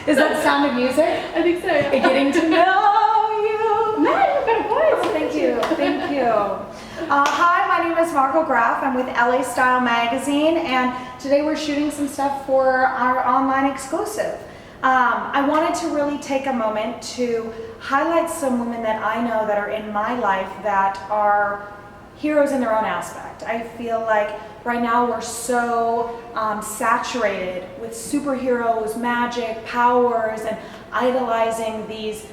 Is that Sound of Music? I think so, yeah. Getting to know you. Man, you've got a voice. Oh, thank you, thank you. Hi, my name is Margo Graff. I'm with LA Style Magazine, and today we're shooting some stuff for our online exclusive. I wanted to really take a moment to highlight some women that I know that are in my life that are heroes in their own aspect. I feel like right now we're so saturated with superheroes, magic, powers, and idolizing these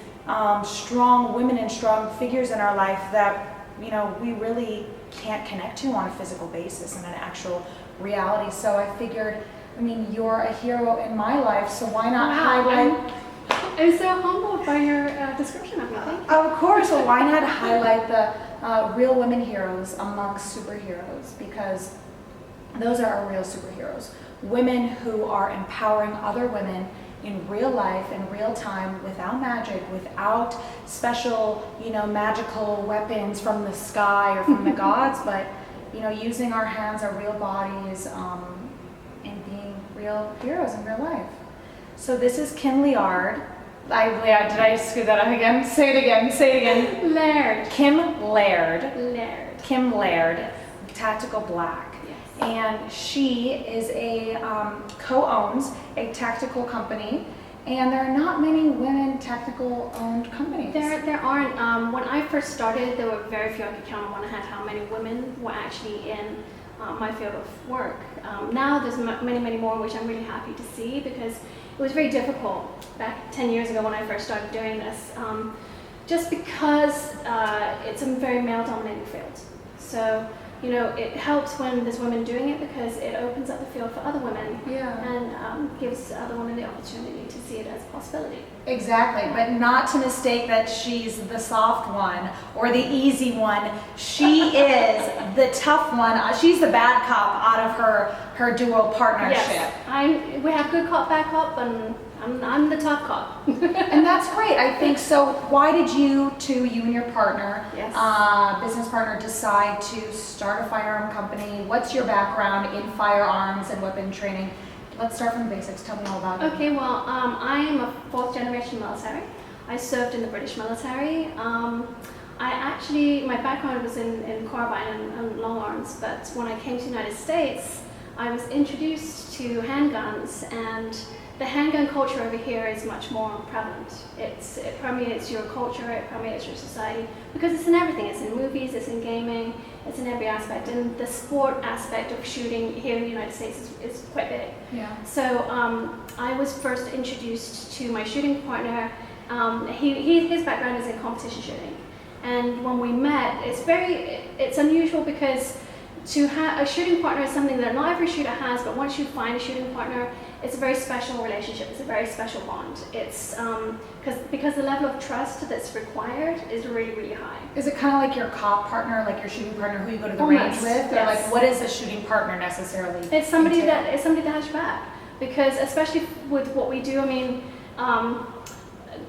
strong women and strong figures in our life that, you know, we really can't connect to on a physical basis in an actual reality. So I figured, I mean, you're a hero in my life, so why not highlight? I'm so humbled by your description of me. Thank you. Of course, well, why not highlight the real women heroes amongst superheroes? Because those are our real superheroes. Women who are empowering other women in real life, in real time, without magic, without special, you know, magical weapons from the sky or from the gods, but, you know, using our hands, our real bodies, and being real heroes in real life. So this is Kim Laird. Did I screw that up again? Say it again. Laird. Kim Laird. Laird. Kim Laird, Tactical Black. Yes. And she is co-owns a tactical company, and there are not many women tactical owned companies. There aren't. When I first started, there were very few. I could count on one hand how many women were actually in my field of work. Now there's many more, which I'm really happy to see, because it was very difficult back 10 years ago when I first started doing this, just because it's a very male-dominated field. So, you know, it helps when there's women doing it because it opens up the field for other women, and gives other women the opportunity to see it as a possibility. Exactly, but not to mistake that she's the soft one or the easy one. She is the tough one. She's the bad cop out of her dual partnership. Yes, we have good cop, bad cop, and I'm the tough cop. And that's great, I think. So why did you and your partner, Yes. Business partner, decide to start a firearm company? What's your background in firearms and weapon training? Let's start from the basics. Tell me all about it. Okay, well, I am a fourth generation military. I served in the British military. My background was in carbine and long arms, but when I came to the United States, I was introduced to handguns, and the handgun culture over here is much more prevalent. It permeates your culture, it permeates your society, because it's in everything. It's in movies, it's in gaming, it's in every aspect. And the sport aspect of shooting here in the United States is quite big. Yeah. So I was first introduced to my shooting partner. His background is in competition shooting. And when we met, it's unusual because to have a shooting partner is something that not every shooter has, but once you find a shooting partner, it's a very special relationship. It's a very special bond. It's because the level of trust that's required is really, really high. Is it kind of like your cop partner, like your shooting partner who you go to the Almost, range with? yes. Or like, what is a shooting partner necessarily? It's somebody that has your back, because especially with what we do, I mean,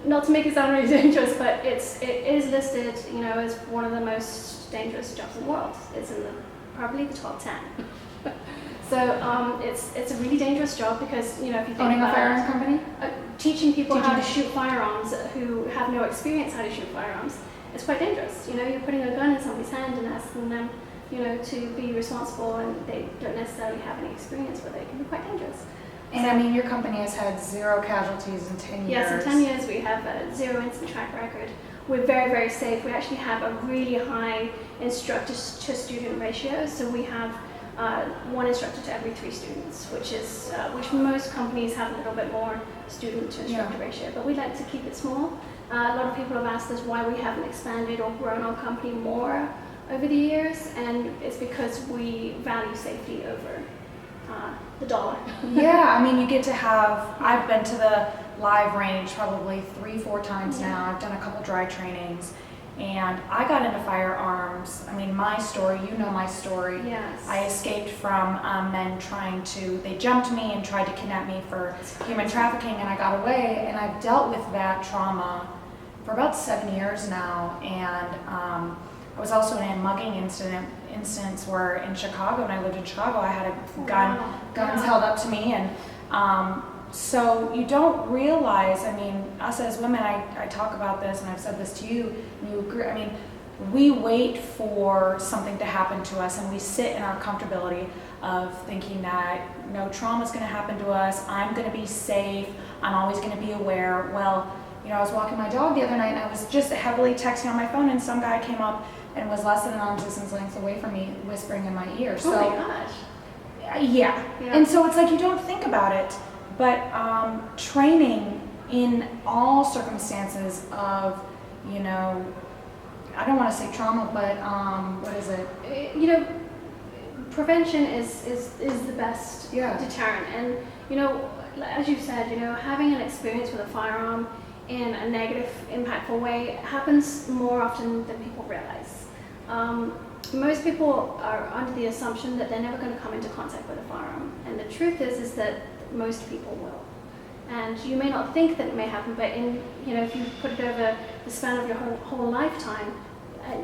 not to make it sound really dangerous, but it is listed, you know, as one of the most dangerous jobs in the world. It's in probably the top 10. So it's a really dangerous job because, you know, if you think Owning about a firearm company? Teaching people how to shoot firearms who have no experience how to shoot firearms, it's quite dangerous. You know, you're putting a gun in somebody's hand and asking them, you know, to be responsible, and they don't necessarily have any experience with it. It can be quite dangerous. And I mean, your company has had 0 casualties in 10 years. Yes, in 10 years we have a 0 incident track record. We're very, very safe. We actually have a really high instructor to student ratio. So we have 1 instructor to every 3 students, which most companies have a little bit more student to instructor ratio. But we like to keep it small. A lot of people have asked us why we haven't expanded or grown our company more over the years, and it's because we value safety over the dollar. Yeah, I mean, you get to have, I've been to the live range probably 3-4 times now. I've done a couple dry trainings, and I got into firearms. I mean, my story, you know my story. Yes. I escaped from men they jumped me and tried to kidnap me for human trafficking, and I got away, and I've dealt with that trauma for about 7 years now. And I was also in a mugging instance where in Chicago, when I lived in Chicago, I had a guns held up to me, and So you don't realize, I mean, us as women, I talk about this, and I've said this to you, and you agree, I mean, we wait for something to happen to us, and we sit in our comfortability of thinking that no trauma is going to happen to us, I'm going to be safe, I'm always going to be aware. Well, you know, I was walking my dog the other night, and I was just heavily texting on my phone, and some guy came up and was less than an arm's distance length away from me, whispering in my ear. Oh my gosh. Yeah. And so it's like you don't think about it, but training in all circumstances of, you know, I don't want to say trauma, but what is it? You know, prevention is the best deterrent. And, you know, as you said, you know, having an experience with a firearm in a negative, impactful way happens more often than people realize. Most people are under the assumption that they're never going to come into contact with a firearm. And the truth is that most people will. And you may not think that it may happen, but you know, if you put it over the span of your whole lifetime,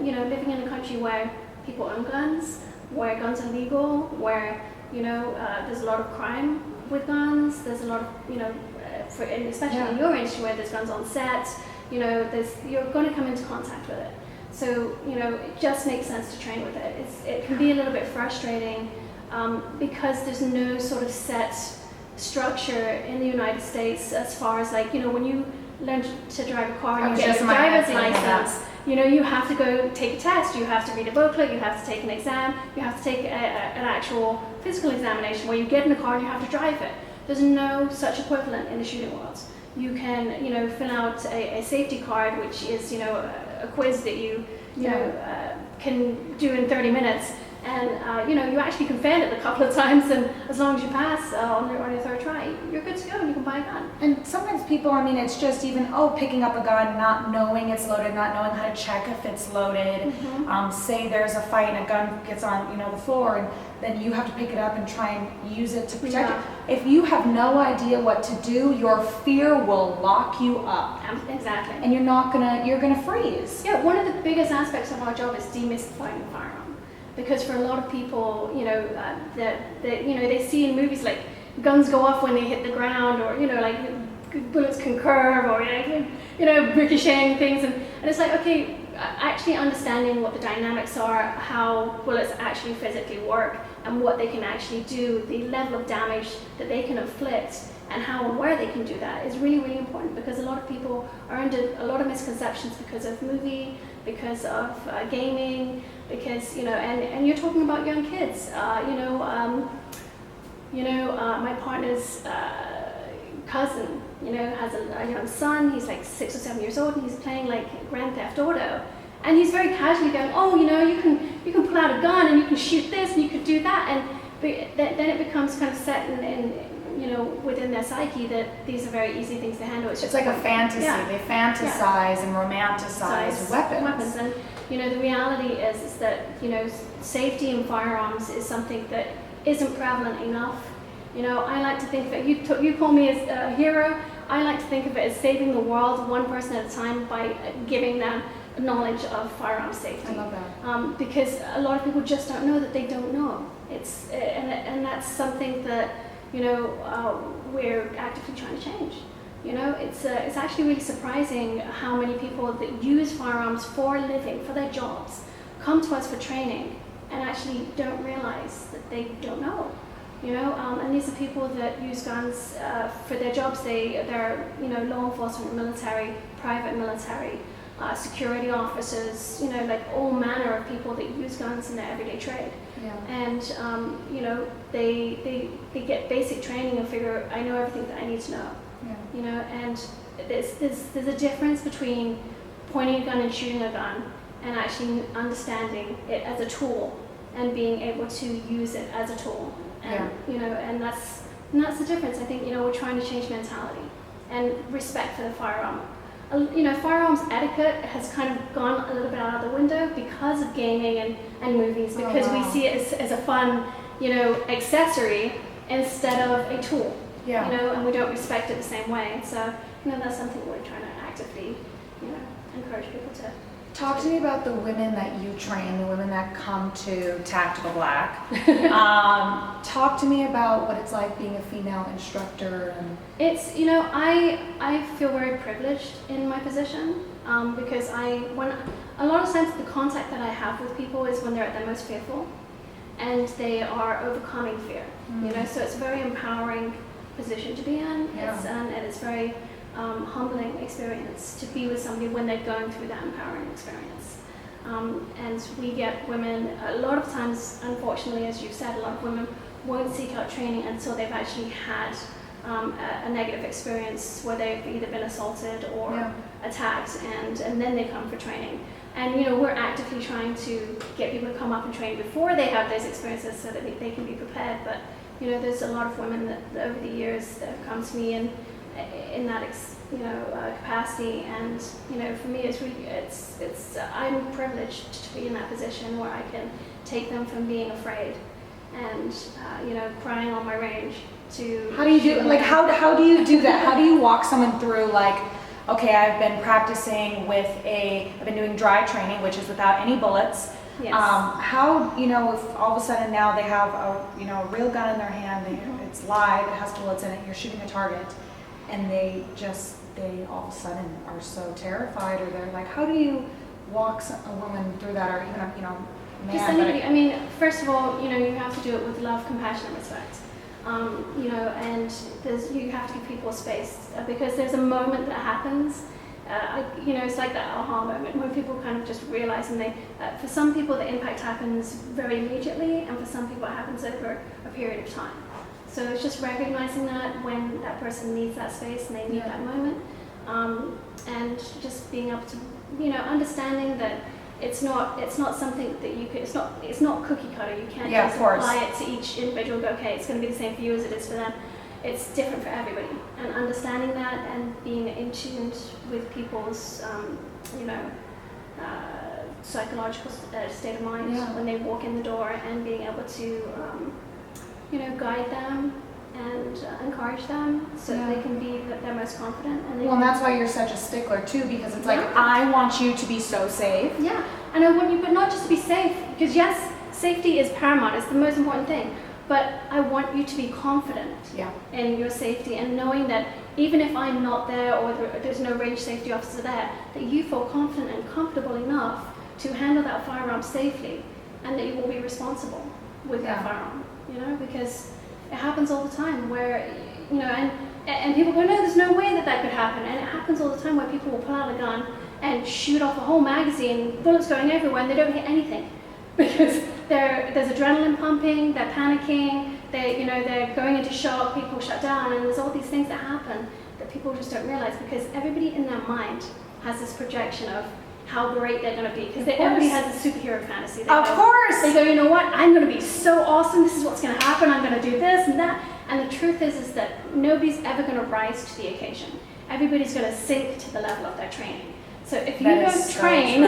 you know, living in a country where people own guns, where guns are legal, where, you know, there's a lot of crime with guns, there's a lot of, you know, and especially in your industry where there's guns on set, you know, you're going to come into contact with it. So, you know, it just makes sense to train with it. It can be a little bit frustrating because there's no sort of set structure in the United States as far as, like, you know, when you learn to drive a car and you get your driver's license, you know, you have to go take a test, you have to read a booklet, you have to take an exam, you have to take an actual physical examination where you get in the car and you have to drive it. There's no such equivalent in the shooting world. You can, you know, fill out a safety card, which is, you know, a quiz that you know, can do in 30 minutes. And, you know, you actually can fail it a couple of times, and as long as you pass on your third try, you're good to go and you can buy a gun. And sometimes people, I mean, it's just even, picking up a gun, not knowing it's loaded, not knowing how to check if it's loaded. Say there's a fight and a gun gets on, you know, the floor, and then you have to pick it up and try and use it to protect it. If you have no idea what to do, your fear will lock you up. Exactly. And you're gonna freeze. Yeah, one of the biggest aspects of our job is demystifying the firearm. Because for a lot of people, you know, you know, they see in movies like guns go off when they hit the ground, or, you know, like bullets can curve, or, you know, ricocheting things, and it's like, okay, actually understanding what the dynamics are, how bullets actually physically work, and what they can actually do, the level of damage that they can inflict, and how and where they can do that is really, really important, because a lot of people are under a lot of misconceptions because of movie, because of gaming, because, you know, and you're talking about young kids. My partner's cousin, you know, has a young son. He's like 6 or 7 years old, and he's playing like Grand Theft Auto, and he's very casually going, oh, you know, you can pull out a gun and you can shoot this and you could do that, and then it becomes kind of set in you know, within their psyche that these are very easy things to handle. It's like a fantasy. They fantasize and romanticize weapons. And, you know, the reality is that, you know, safety in firearms is something that isn't prevalent enough. You know, I like to think of it, you call me as a hero, I like to think of it as saving the world one person at a time by giving them knowledge of firearm safety. I love that. Because a lot of people just don't know that they don't know. And that's something that, you know, we're actively trying to change. You know, it's actually really surprising how many people that use firearms for a living, for their jobs, come to us for training and actually don't realize that they don't know. You know, and these are people that use guns for their jobs. They're, you know, law enforcement, military, private military, security officers, you know, like all manner of people that use guns in their everyday trade. Yeah. And, you know, they get basic training and figure, I know everything that I need to know. Yeah. You know, and there's a difference between pointing a gun and shooting a gun and actually understanding it as a tool and being able to use it as a tool. And, you know, and that's the difference. I think, you know, we're trying to change mentality and respect for the firearm. You know, firearms etiquette has kind of gone a little bit out of the window because of gaming and movies, because we see it as a fun, you know, accessory instead of a tool. Yeah. You know, and we don't respect it the same way. So, you know, that's something we're trying to actively, you know, encourage people to Talk to me about the women that you train, the women that come to Tactical Black. Talk to me about what it's like being a female instructor. And It's, you know, I feel very privileged in my position because when a lot of times the contact that I have with people is when they're at their most fearful and they are overcoming fear, you know, so it's a very empowering position to be in. Yeah. And it's very humbling experience to be with somebody when they're going through that empowering experience. And we get women, a lot of times, unfortunately, as you've said, a lot of women won't seek out training until they've actually had a negative experience where they've either been assaulted or attacked, and then they come for training. And you know, we're actively trying to get people to come up and train before they have those experiences so that they can be prepared. But you know, there's a lot of women that over the years that have come to me in that capacity, and you know, for me it's really I'm privileged to be in that position where I can take them from being afraid and you know, crying on my range to how do you do how do you do that? How do you walk someone through, like, okay, I've been practicing with I've been doing dry training, which is without any bullets. Yes. How, you know, if all of a sudden now they have a real gun in their hand, it's live, it has bullets in it, you're shooting a target, and they all of a sudden are so terrified, or they're like, how do you walk a woman through that, or even a man? Just anybody. I mean, first of all, you know, you have to do it with love, compassion, and respect. You know, and you have to give people space because there's a moment that happens. You know, it's like that aha moment when people kind of just realize, and for some people the impact happens very immediately, and for some people it happens over a period of time. So it's just recognizing that when that person needs that space and they need that moment, and just being able to, you know, understanding that it's not something that you could, it's not cookie cutter. You can't just apply it to each individual and go, okay, it's going to be the same for you as it is for them. It's different for everybody, and understanding that and being in tune with people's, you know, psychological state of mind when they walk in the door, and being able to, you know, guide them and encourage them so that they can be their most confident. And that's why you're such a stickler too, because it's like, I want you to be so safe. Yeah, and I want you, but not just to be safe, because yes, safety is paramount, it's the most important thing. But I want you to be confident in your safety, and knowing that even if I'm not there or there's no range safety officer there, that you feel confident and comfortable enough to handle that firearm safely, and that you will be responsible with that firearm. You know, because it happens all the time where, you know, and people go, no, there's no way that could happen. And it happens all the time where people will pull out a gun and shoot off a whole magazine, bullets going everywhere, and they don't hit anything. Because there's adrenaline pumping, they're panicking, they're going into shock, people shut down, and there's all these things that happen that people just don't realize, because everybody in their mind has this projection of how great they're going to be, because everybody has a superhero fantasy. They go, you know what, I'm going to be so awesome, this is what's going to happen, I'm going to do this and that. And the truth is that nobody's ever going to rise to the occasion. Everybody's going to sink to the level of their training. So if you don't train,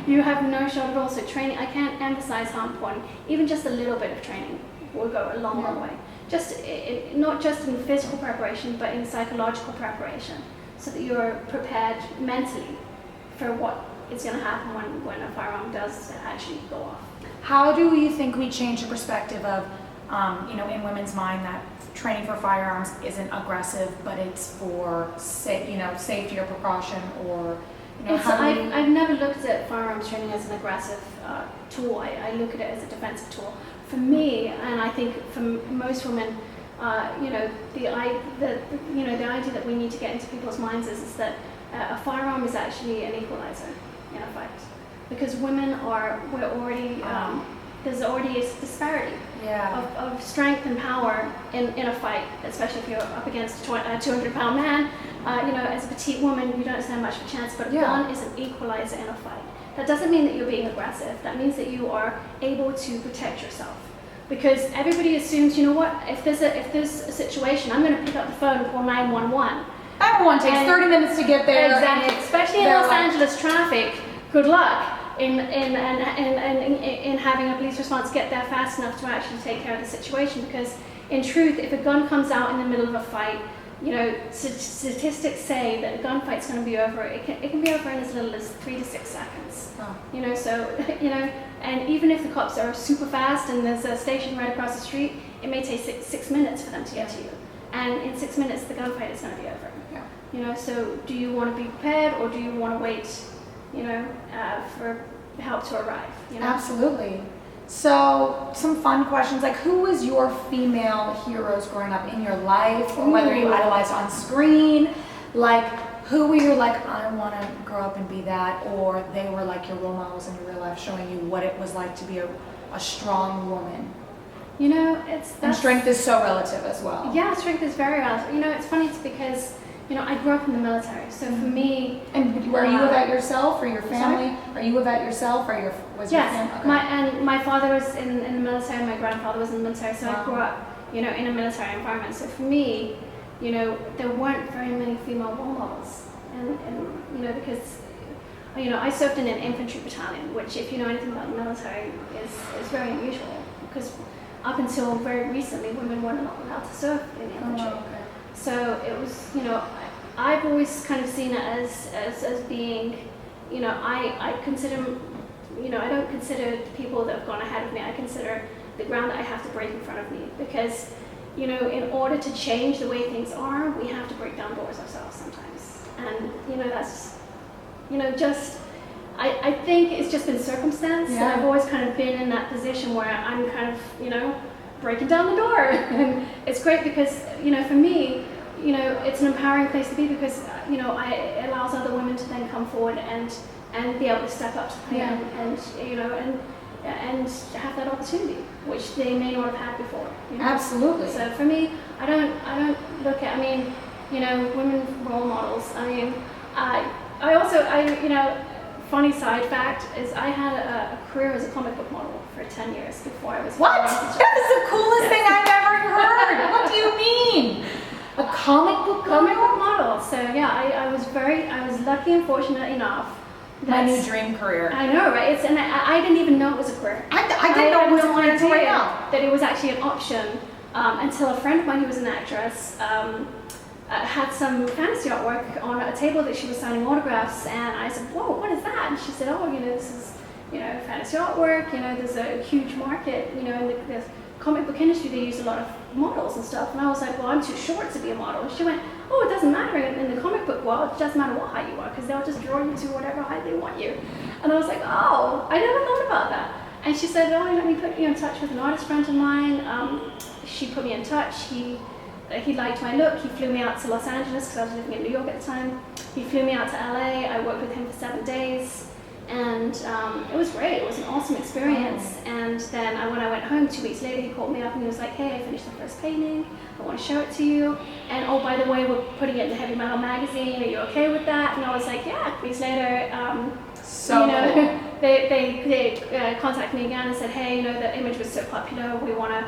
you have no shot at all. So training, I can't emphasize how important, even just a little bit of training will go a long, long way. Just not just in physical preparation, but in psychological preparation, so that you're prepared mentally for what is going to happen when a firearm does actually go off. How do you think we change the perspective of, you know, in women's mind, that training for firearms isn't aggressive, but it's for safety or precaution, or I've never looked at firearms training as an aggressive tool. I look at it as a defensive tool. For me, and I think for most women, you know, the idea that we need to get into people's minds is that a firearm is actually an equalizer in a fight, because there's already a disparity of strength and power in a fight, especially if you're up against a 200-pound man. You know, as a petite woman, you don't stand much of a chance, but a gun is an equalizer in a fight. That doesn't mean that you're being aggressive. That means that you are able to protect yourself. Because everybody assumes, you know what, if there's a situation, I'm going to pick up the phone and call 911. Everyone takes 30 minutes to get there. Exactly, especially in Los Angeles traffic. Good luck in having a police response get there fast enough to actually take care of the situation. Because in truth, if a gun comes out in the middle of a fight, statistics say that a gunfight's going to be over. It can be over in as little as 3 to 6 seconds. Oh. So and even if the cops are super fast and there's a station right across the street, it may take 6 minutes for them to get to you. And in 6 minutes, the gunfight is going to be over. Yeah. So do you want to be prepared, or do you want to wait, for help to arrive? Absolutely. So some fun questions, like who was your female heroes growing up in your life, or whether you idolized on screen, like who were you like, I want to grow up and be that, or they were like your role models in your real life, showing you what it was like to be a strong woman? And strength is so relative as well. Yeah, strength is very relative. It's funny because I grew up in the military, so for me. And were you a vet yourself, or your family? Are you a vet yourself, or was your family? Yes, my father was in the military, my grandfather was in the military, so I grew up, in a military environment. So for me, there weren't very many female role models, and because I served in an infantry battalion, which, if you know anything about the military, is very unusual, because up until very recently, women weren't allowed to serve in the infantry. Oh, okay. So it was, I've always kind of seen it as being, I consider, I don't consider people that have gone ahead of me. I consider the ground that I have to break in front of me, because, in order to change the way things are, we have to break down doors ourselves sometimes. And, that's, I think it's just been circumstance. Yeah. And I've always kind of been in that position where I'm kind of, breaking down the door. And it's great because, for me, it's an empowering place to be, because, it allows other women to then come forward and be able to step up to the plate and have that opportunity, which they may not have had before. Absolutely. So for me, I don't look at, women role models. I also, funny side fact is I had a career as a comic book model for 10 years before I was. What? That is the coolest thing I've ever heard. What do you mean? A comic book model. So yeah, I was lucky and fortunate enough. My new dream career. I know, right? I didn't even know it was a career. I didn't know it was a career idea right now. that it was actually an option until a friend of mine who was an actress had some fantasy artwork on a table that she was signing autographs, and I said, "Whoa, what is that?" And she said, "Oh, this is, fantasy artwork. There's a huge market, in the comic book industry. They use a lot of models and stuff." And I was like, "Well, I'm too short to be a model." And she went, "Oh, it doesn't matter in the comic book world. It doesn't matter what height you are, because they'll just draw you to whatever height they want you." And I was like, "Oh, I never thought about that." And she said, "Oh, let me put you in touch with an artist friend of mine." She put me in touch. He liked my look. He flew me out to Los Angeles, because I was living in New York at the time. He flew me out to LA. I worked with him for 7 days, and it was great. It was an awesome experience. And then when I went home 2 weeks later, he called me up and he was like, "Hey, I finished the first painting. I want to show it to you. And oh, by the way, we're putting it in the Heavy Metal magazine. Are you okay with that?" And I was like, "Yeah." Weeks later, cool. they contacted me again and said, "Hey, the image was so popular. We want to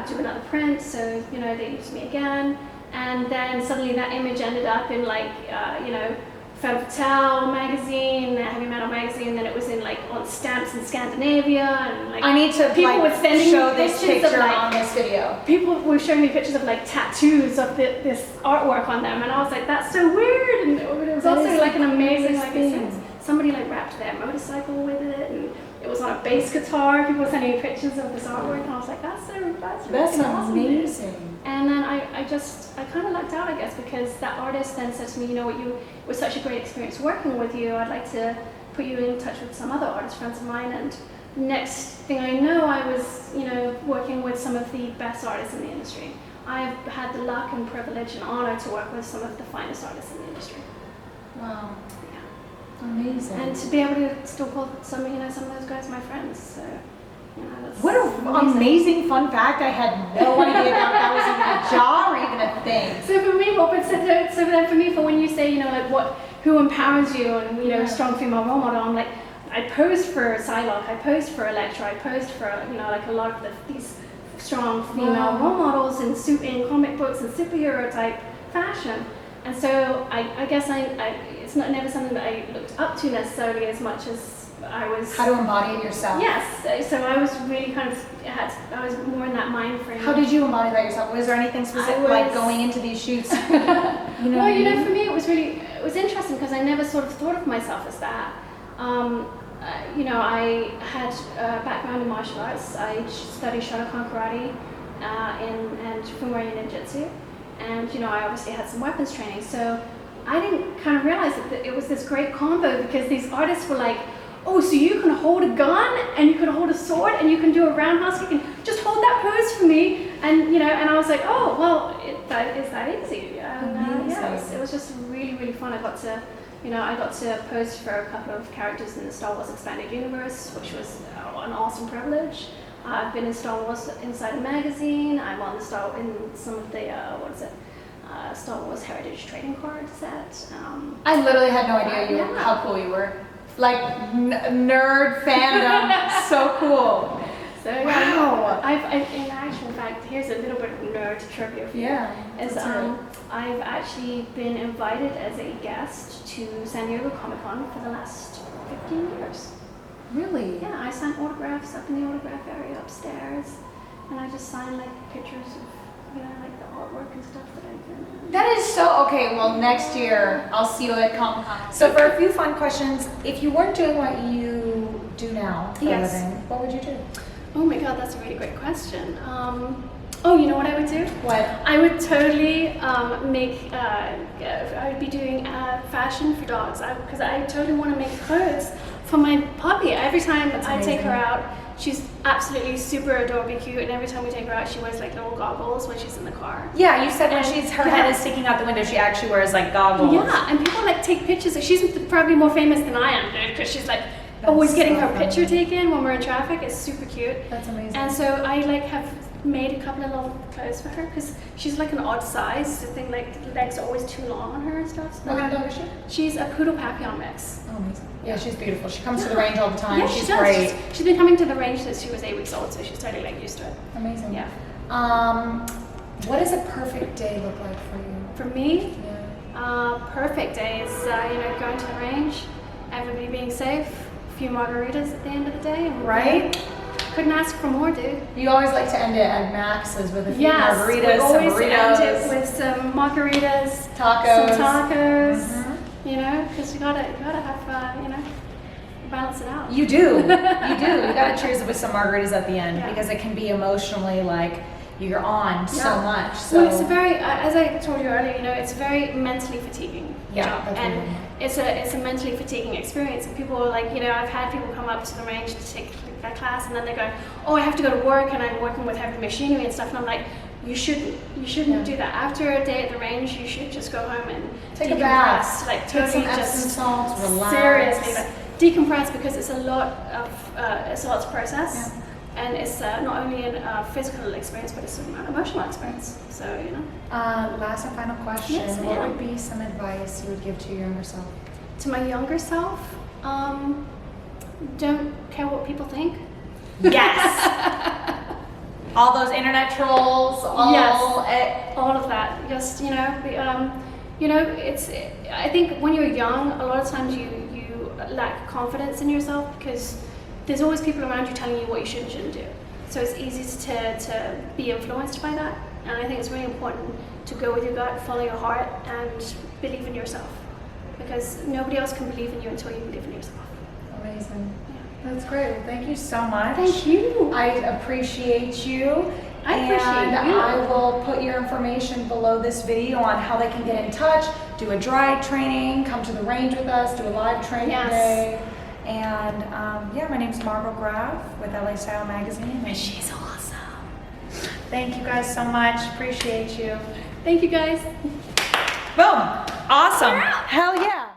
do another print." So they used me again, and then suddenly that image ended up in Femme Fatale magazine, Heavy Metal magazine. Then it was in on stamps in Scandinavia, and I need to people were sending show this pictures picture of, on this video. People were showing me pictures of tattoos of this artwork on them, and I was like, "That's so weird." And it was also an amazing experience. Somebody wrapped their motorcycle with it, and it was on a bass guitar. People were sending me pictures of this artwork, and I was like, "That's awesome." Amazing. And then I kind of lucked out, I guess, because that artist then said to me, it was such a great experience working with you. I'd like to put you in touch with some other artist friends of mine. And next thing I know, I was, working with some of the best artists in the industry. I've had the luck and privilege and honor to work with some of the finest artists in the industry. Wow. Amazing. And to be able to still call some of those guys my friends. So, that's what an amazing fun fact. I had no idea that was even a job or even a thing. So for me, so then for me, for when you say, who empowers you and, strong female role model, I'm like, I posed for Psylocke, I posed for Elektra, I posed for, a lot of these strong female role models in comic books and superhero type fashion. And so I guess it's never something that I looked up to necessarily as much as, I was. How to embody it yourself. Yes, so I was really kind of, I was more in that mind frame. How did you embody that yourself? Was there anything specific, like going into these shoots? Well, for me it was interesting because I never sort of thought of myself as that. I had a background in martial arts. I studied Shotokan karate and Fumoria ninjutsu, and I obviously had some weapons training. So I didn't kind of realize that it was this great combo because these artists were like, oh, so you can hold a gun and you can hold a sword and you can do a roundhouse kick and just hold that pose for me. And and I was like, oh, well, that is that easy. It was just really, really fun. I got to pose for a couple of characters in the Star Wars Expanded Universe, which was an awesome privilege. I've been in Star Wars Inside a Magazine. I'm on in some of the Star Wars Heritage Trading Card set. I literally had no idea how cool you were. Like nerd fandom, so cool. So wow. In actual fact, here's a little bit of nerd trivia for you. I've actually been invited as a guest to San Diego Comic-Con for the last 15 years. Really? Yeah, I sign autographs up in the autograph area upstairs, and I just sign like pictures of like the artwork and stuff that I've done. That is so okay. Well, next year I'll see you at Comic-Con. So for a few fun questions, if you weren't doing what you do now for a living, what would you do? Oh my God, that's a really great question. You know what I would do? What? I would totally I would be doing fashion for dogs because I totally want to make clothes for my puppy. Every time I take her out, she's absolutely super adorably cute, and every time we take her out, she wears like little goggles when she's in the car. Yeah, you said when her head is sticking out the window, she actually wears like goggles. Yeah, and people like take pictures. She's probably more famous than I am, dude, because she's like always getting her picture taken when we're in traffic. It's super cute. That's amazing. And so I have made a couple of little clothes for her because she's like an odd size. I think like the legs are always too long on her and stuff. So what kind of dog is she? She's a poodle papillon mix. Oh, amazing. Yeah, she's beautiful. She comes to the range all the time. Yeah, she's she does. great. She's been coming to the range since she was 8 weeks old, so she's totally like used to it. Amazing. Yeah. What does a perfect day look like for you? For me, Yeah. perfect day is going to the range, everybody being safe, a few margaritas at the end of the day, and Right? couldn't ask for more, dude. You always like to end it at Max's with a few Yes, margaritas, we always some end burritos, it with some margaritas, tacos. some tacos. Mhm. Because you gotta have balance it out. You do. You do. You gotta cheers it with some margaritas at the end because it can be emotionally like you're on so much. So well, it's a very, as I told you earlier, it's very mentally fatiguing. Yeah, that's and really it's a mentally fatiguing experience. And people are like, I've had people come up to the range to take that class, and then they're going, oh, I have to go to work, and I'm working with heavy machinery and stuff. And I'm like, you shouldn't do that. After a day at the range, you should just go home and take a bath, like take totally some Epsom salts, relax. Seriously, like, decompress because it's a lot to process. Yeah. And it's not only a physical experience, but it's an emotional experience. So, Last and final question. Yes, what ma'am. would be some advice you would give to your younger self? To my younger self, don't care what people think. Yes. All those internet trolls. All of that. Just I think when you're young, a lot of times you lack confidence in yourself because there's always people around you telling you what you should and shouldn't do. So it's easy to be influenced by that. And I think it's really important to go with your gut, follow your heart, and believe in yourself. Because nobody else can believe in you until you believe in yourself. Amazing. Yeah. That's great. Well, thank you so much. Thank you. I appreciate you. I appreciate you. I will put your information below this video on how they can get in touch, do a dry training, come to the range with us, do a live training day. And my name's Margo Graff with LA Style Magazine. And she's awesome. Thank you guys so much. Appreciate you. Thank you guys. Boom. Awesome. Hell yeah.